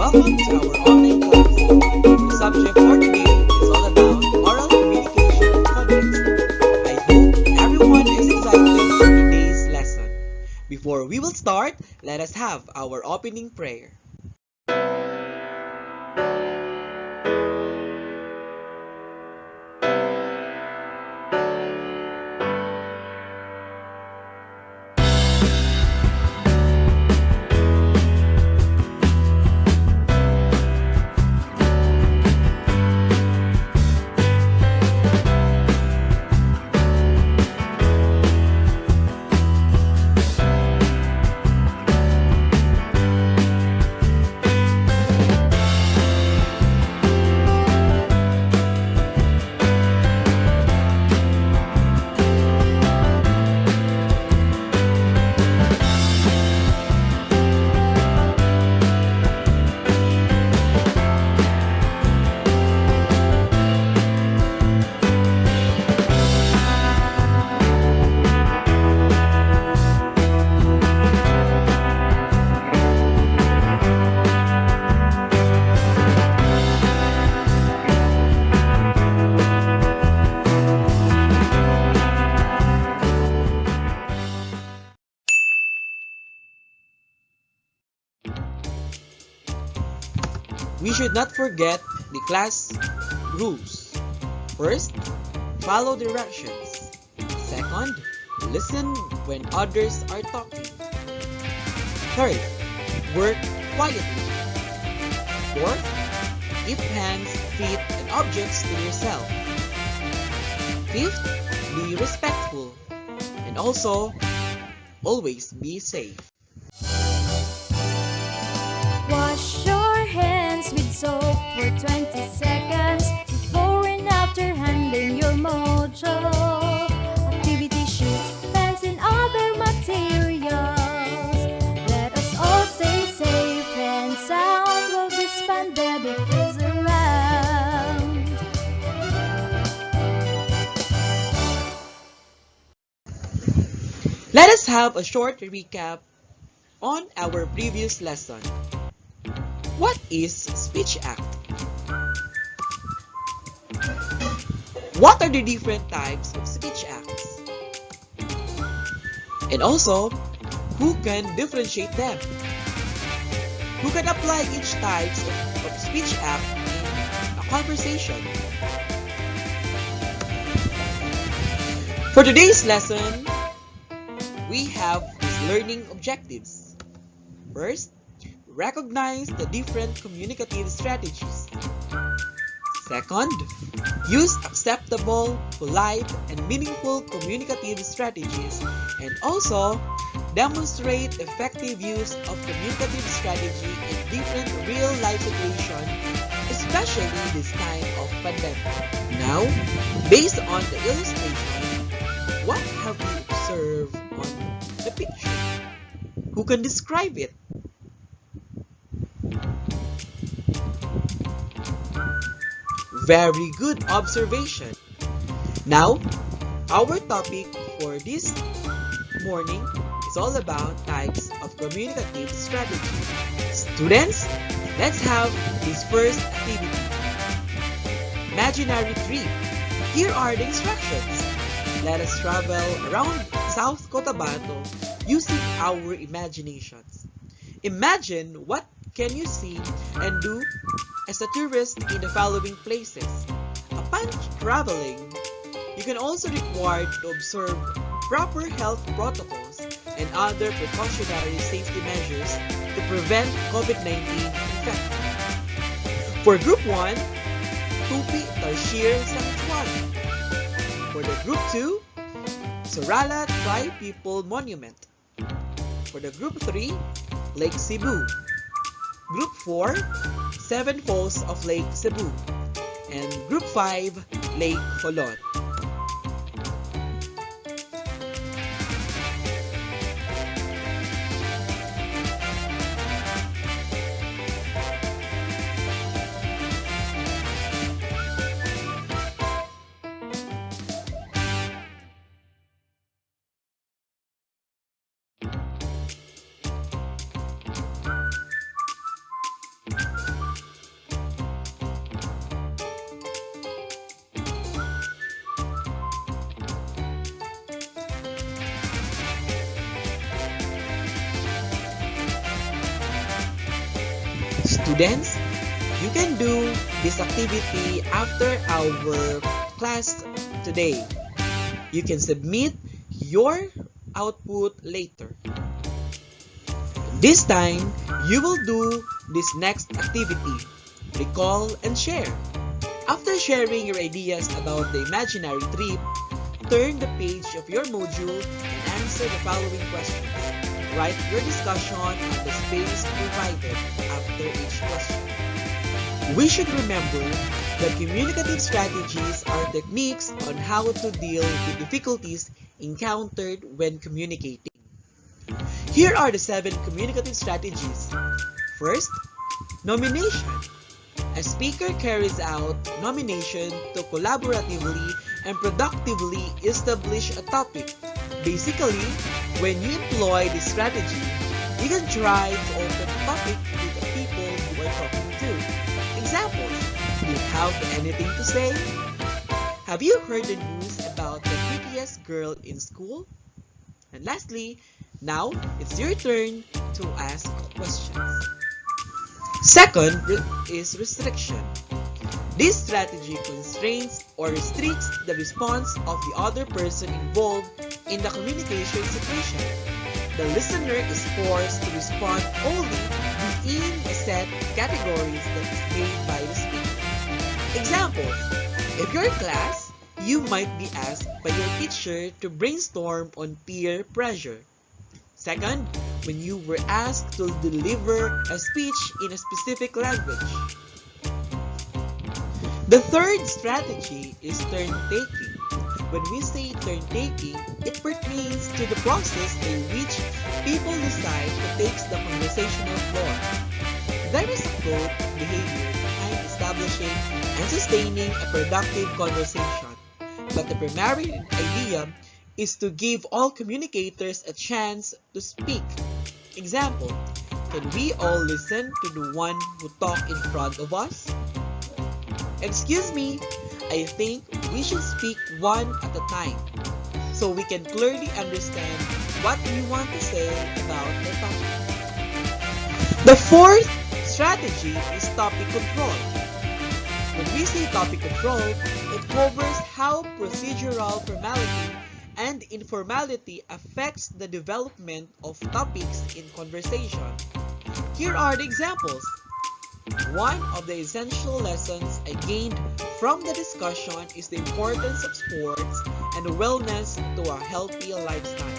welcome to our online class. Our subject for today is all about oral communication and context. I hope everyone is excited for today's lesson. Before we will start, let us have our opening prayer. We should not forget the class rules. First, follow directions. Second, listen when others are talking. Third, work quietly. Fourth, keep hands, feet, and objects to yourself. Fifth, be respectful. And also, always be safe. Wash your hands with soap for 20 seconds before and after handling your mojo. Activity sheets, pens, and other materials. Let us all stay safe and sound while this pandemic is around. Let us have a short recap on our previous lesson. What is speech act? What are the different types of speech acts? And also, who can differentiate them? Who can apply each type of speech act in a conversation? For today's lesson, we have these learning objectives. First, recognize the different communicative strategies. Second, use acceptable, polite, and meaningful communicative strategies, and also demonstrate effective use of communicative strategy in different real-life situations, especially this time of pandemic. Now, based on the illustration, what have you observed on the picture? Who can describe it? Very good observation. Now, our topic for this morning is all about types of communicative strategy. Students, let's have this first activity. Imaginary trip. Here are the instructions. Let us travel around South Cotabato using our imaginations. Imagine what can you see and do as a tourist in the following places. Upon traveling, you can also require to observe proper health protocols and other precautionary safety measures to prevent COVID-19 infection. For Group 1, Tupi Tarsier Sanctuary. For the Group 2, Sorala Tri-People Monument. For the Group 3, Lake Cebu. Group 4, Seven Falls of Lake Cebu. And Group 5, Lake Holon. Students, you can do this activity after our class today. You can submit your output later. This time, you will do this next activity. Recall and share. After sharing your ideas about the imaginary trip, turn the page of your module and answer the following questions. Write your discussion on the space provided after each question. We should remember that communicative strategies are techniques on how to deal with difficulties encountered when communicating. Here are the 7 communicative strategies. First, nomination. A speaker carries out nomination to collaboratively and productively establish a topic. Basically, when you employ this strategy, you can try to open a topic with the people you are talking to. Examples: do you have anything to say? Have you heard the news about the prettiest girl in school? And lastly, now it's your turn to ask questions. Second is restriction. This strategy constrains or restricts the response of the other person involved in the communication situation. The listener is forced to respond only within a set of categories that is made by the speaker. Examples: if you're in class, you might be asked by your teacher to brainstorm on peer pressure. Second, when you were asked to deliver a speech in a specific language. The third strategy is turn-taking. When we say turn-taking, it pertains to the process in which people decide who takes the conversational floor. There is a quote behavior behind establishing and sustaining a productive conversation, but the primary idea is to give all communicators a chance to speak. Example: can we all listen to the one who talked in front of us? Excuse me, I think we should speak one at a time so we can clearly understand what we want to say about the topic. The fourth strategy is topic control. When we say topic control, it covers how procedural formality and informality affects the development of topics in conversation. Here are the examples. One of the essential lessons I gained from the discussion is the importance of sports and wellness to a healthy lifestyle.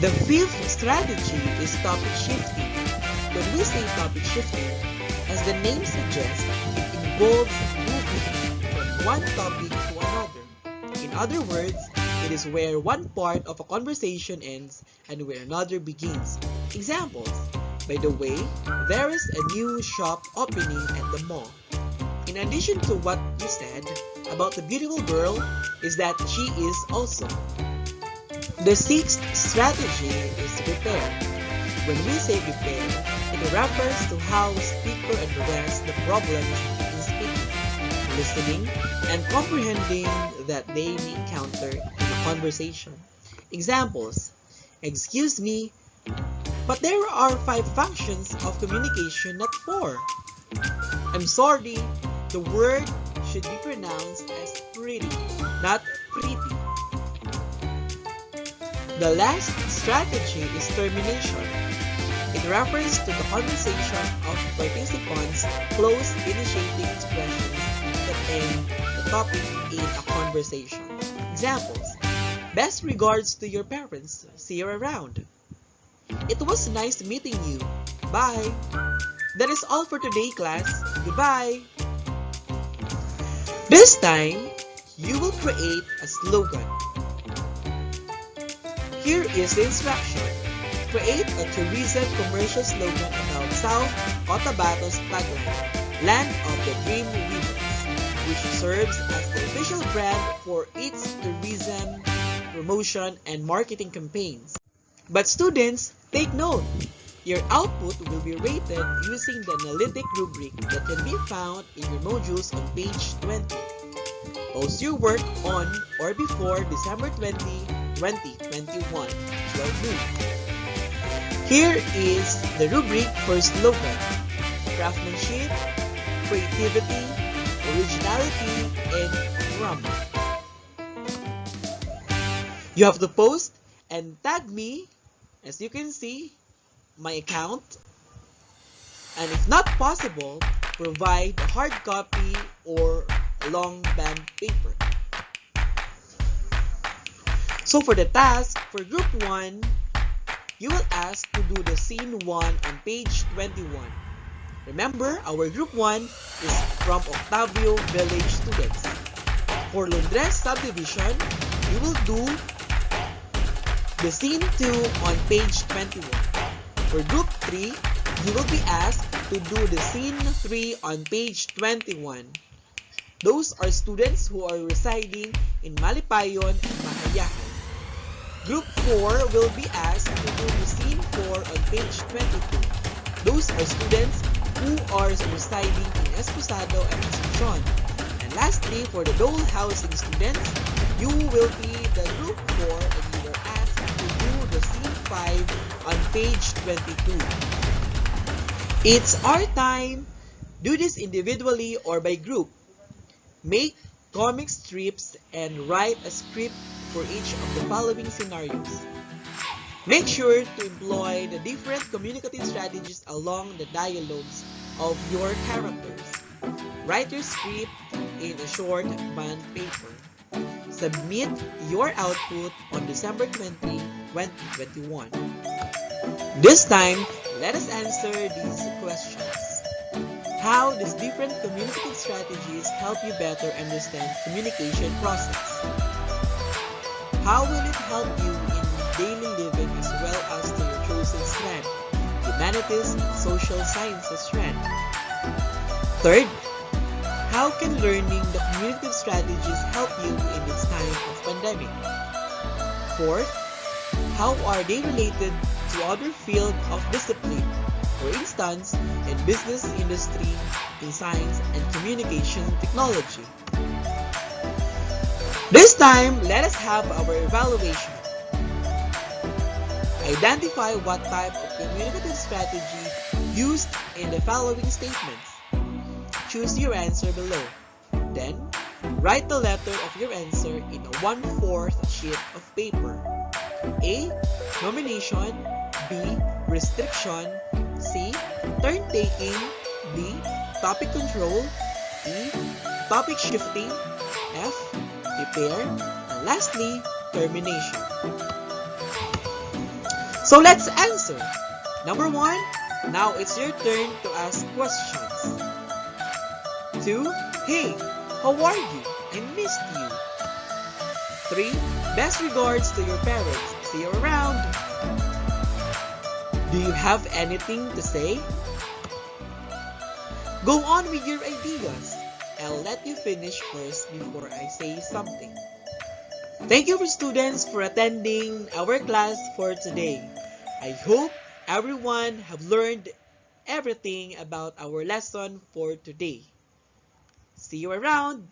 The fifth strategy is topic shifting. When we say topic shifting, as the name suggests, it involves moving from one topic to another. In other words, it is where one part of a conversation ends and where another begins. Examples: by the way, there is a new shop opening at the mall. In addition to what you said about the beautiful girl, is that she is also. The sixth strategy is repair. When we say repair, it refers to how a speaker address the problems in speaking, listening, and comprehending that they may encounter in a conversation. Examples: excuse me, but there are 5 functions of communication, not 4. I'm sorry, the word should be pronounced as pretty, not pretty. The last strategy is termination. It refers to the conversation of participants' close initiating expressions that end the topic in a conversation. Examples: best regards to your parents. See you around. It was nice meeting you. Bye. That is all for today, class. Goodbye. This time, you will create a slogan. Here is the instruction. Create a tourism commercial slogan about South Cotabato's tagline, Land of the Dream Weavers, which serves as the official brand for its tourism, promotion, and marketing campaigns. But students, take note, your output will be rated using the analytic rubric that can be found in your modules on page 20. Post your work on or before December 20, 2021, 12 noon. Here is the rubric for slogan. craftsmanship, creativity, originality, and drama. You have to post and tag me, as you can see, my account, and if not possible, provide a hard copy or a long band paper. So for the task, for group 1, you will ask to do the scene 1 on page 21. Remember, our group 1 is from Octavio Village students. For Lundres subdivision, you will do the scene 2 on page 21. For group 3, you will be asked to do the scene 3 on page 21. Those are students who are residing in Malipayon and Makayahan. Group 4 will be asked to do the scene 4 on page 22. Those are students who are residing in Esposado and Asuncion. And lastly, for the Dole housing students, you will be the group 4 and you are asked to do the scene 5 on page 22. It's our time. Do this individually or by group. Make comic strips and write a script for each of the following scenarios. Make sure to employ the different communicative strategies along the dialogues of your characters. Write your script in a short bond paper. Submit your output on December 20, 2021. This time, let us answer these questions. How does different communicative strategies help you better understand communication process? How will it help you in daily living as well as to your chosen strand, humanities and social sciences strand? Third, how can learning the communicative strategies help you in this time of pandemic? Fourth, how are they related to other fields of discipline? For instance, in business industry, in science and communication technology. This time, let us have our evaluation. Identify what type of communicative strategy used in the following statements. Choose your answer below. Then, write the letter of your answer in a 1/4 sheet of paper. A. Nomination. B. Restriction. C. Turn-taking. D. Topic control. E. Topic shifting. F. Prepare. And lastly, termination. So let's answer. Number 1. Now it's your turn to ask questions. 2. Hey, how are you? I missed you. 3. Best regards to your parents. See you around. Do you have anything to say? Go on with your ideas. I'll let you finish first before I say something. Thank you for students for attending our class for today. I hope everyone have learned everything about our lesson for today. See you around.